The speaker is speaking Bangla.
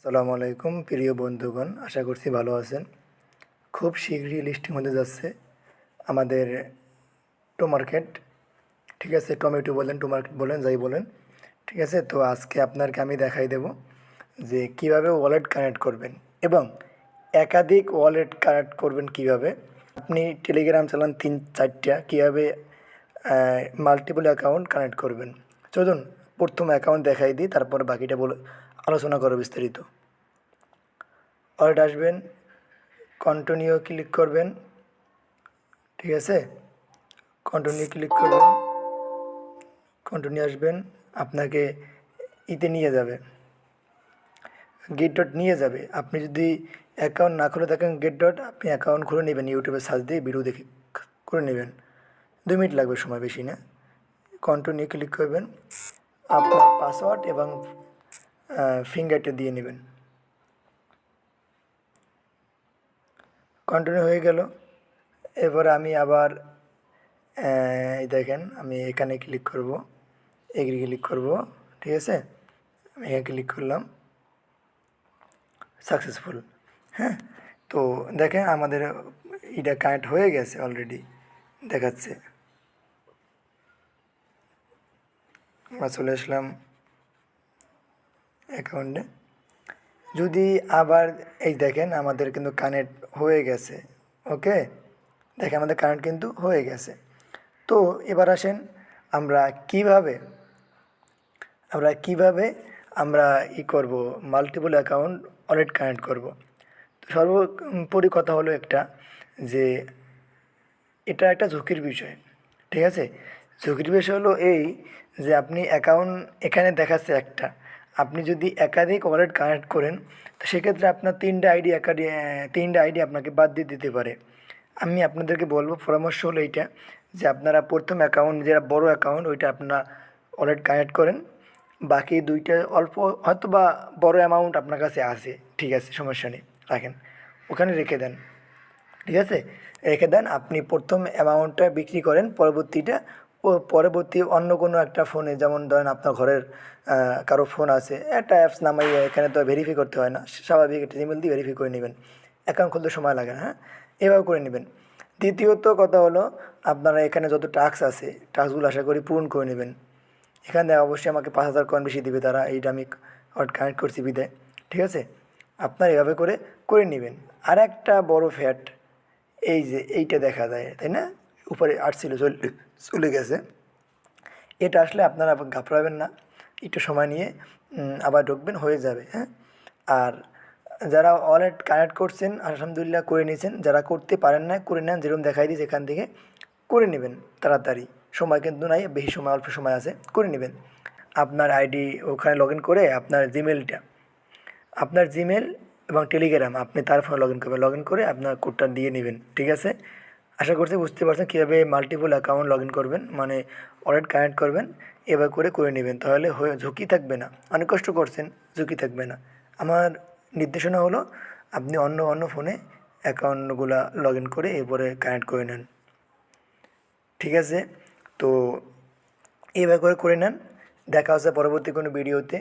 আসসালামু আলাইকুম প্রিয় বন্ধুগণ, আশা করছি ভালো আছেন। খুব শীঘ্রই লিস্টিং হতে যাচ্ছে আমাদের মার্কেট। ঠিক আছে, টমেটো বলেন, মার্কেট বলেন, যাই বলেন। ঠিক আছে, তো আজকে আপনাকে আমি দেখাই দেব যে কিভাবে ওয়ালেট কানেক্ট করবেন এবং একাধিক ওয়ালেট কানেক্ট করবেন কিভাবে। আপনি টেলিগ্রাম চালান 3-4টা, কীভাবে মাল্টিপল অ্যাকাউন্ট কানেক্ট করবেন। চলুন প্রথম অ্যাকাউন্ট দেখাই দিই, তারপর বাকিটা আলোচনা করো বিস্তারিত। ওয়ালেট আসবেন, কন্টিনিউ ক্লিক করবেন। ঠিক আছে, কন্টিনিউ ক্লিক করবেন, কন্টিনিউ আসবেন, আপনাকে ইতে নিয়ে যাবে, গেট ডট নিয়ে যাবে। আপনি যদি অ্যাকাউন্ট না খুলে থাকেন গেট ডট, আপনি অ্যাকাউন্ট খুলে নেবেন, ইউটিউবে সার্চ দিয়ে ভিডিও দেখে করে নেবেন। 2 মিনিট লাগবে, সময় বেশি না। কন্টিনিউ ক্লিক করবেন, আপনার পাসওয়ার্ড এবং ফিঙ্গারটা দিয়ে নেবেন। কন্টিনিউ হয়ে গেল। এরপর আমি আবার এই দেখেন, আমি এখানে ক্লিক করব, এগ্রি ক্লিক করব। ঠিক আছে, আমি এখানে ক্লিক করলাম, সাকসেসফুল। হ্যাঁ, তো দেখেন আমাদের এটা কানেক্ট হয়ে গেছে অলরেডি, দেখাচ্ছে। আমরা চলে আসলাম অ্যাকাউন্টে। যদি আবার এই দেখেন আমাদের কিন্তু কানেক্ট হয়ে গেছে। ওকে, দেখেন আমাদের কানেক্ট কিন্তু হয়ে গেছে। তো এবার আসেন আমরা কিভাবে আমরা করব, মাল্টিপল অ্যাকাউন্ট ওয়ালেট কানেক্ট করব। তো সর্বোপরি কথা হলো একটা, যে এটা একটা ঝুঁকির বিষয়। ঠিক আছে, ঝুঁকির বিষয় হলো এই, যে আপনি অ্যাকাউন্ট এখানে দেখাচ্ছে একটা, আপনি যদি একাধিক ওয়ালেট কানেক্ট করেন, তো সেক্ষেত্রে আপনার 3টে আইডি আপনাকে বাদ দিয়ে দিতে পারে। আমি আপনাদেরকে বলবো, পরামর্শ হলো এইটা, যে আপনারা প্রথম অ্যাকাউন্ট, যেটা বড় অ্যাকাউন্ট, ওইটা আপনারা ওয়ালেট কানেক্ট করেন। বাকি 2টা অল্প, হয়তো বা বড় অ্যামাউন্ট আপনার কাছে আছে, ঠিক আছে, সমস্যা নেই, রাখেন, ওখানে রেখে দেন। ঠিক আছে, রেখে দেন। আপনি প্রথম অ্যামাউন্টটা বিক্রি করেন, পরবর্তী অন্য কোনো একটা ফোনে, যেমন ধরেন আপনার ঘরের কারো ফোন আছে, একটা অ্যাপস নামাইয়ে, এখানে তো ভেরিফাই করতে হয় না, স্বাভাবিক একটা ইমেল দিয়ে ভেরিফাই করে নেবেন। অ্যাকাউন্ট খুলতে সময় লাগে না, হ্যাঁ, এভাবে করে নেবেন। দ্বিতীয়ত কথা হলো, আপনারা এখানে যত টাস্ক আছে, টাস্কগুলো আশা করি পূরণ করে নেবেন। এখানে অবশ্যই আমাকে 5,000 কয়েন বেশি দিবে তারা, এইটা আমি কানেক্ট করছি বিদায়। ঠিক আছে, আপনার এভাবে করে নেবেন। আর একটা বড় ফ্যাট, এই যে এইটা দেখা যায়, তাই না, উপরে আসছিল, চলে গেছে। এটা আসলে আপনারা ঘাবড়াবেন না, একটু সময় নিয়ে আবার ঢুকবেন, হয়ে যাবে। হ্যাঁ, আর যারা ওয়ালেট কানেক্ট করছেন আলহামদুলিল্লাহ করে নিয়েছেন, যারা করতে পারেন না করে নেন, যেরকম দেখাই দিয়েছে এখান থেকে করে নেবেন তাড়াতাড়ি। সময় কিন্তু নাই, বেশি সময়, অল্প সময় আছে, করে নেবেন। আপনার আইডি ওখানে লগ ইন করে আপনার জিমেল এবং টেলিগ্রাম আপনি তার ফোনে লগ ইন করবেন, লগ ইন করে আপনার কোডটা দিয়ে নেবেন। ঠিক আছে, আশা করছি বুঝতে পারছেন কীভাবে মাল্টিপল অ্যাকাউন্ট লগ ইন করবেন, মানে ওয়ালেট কানেক্ট করবেন। এবার করে নেবেন, তাহলে ঝুঁকি থাকবে না। অনেক কষ্ট করছেন, ঝুঁকি থাকবে না। আমার নির্দেশনা হলো, আপনি অন্য ফোনে অ্যাকাউন্টগুলো লগ ইন করে এরপরে কানেক্ট করে নেন। ঠিক আছে, তো এবার করে নেন। দেখা হচ্ছে পরবর্তী কোনো ভিডিওতে।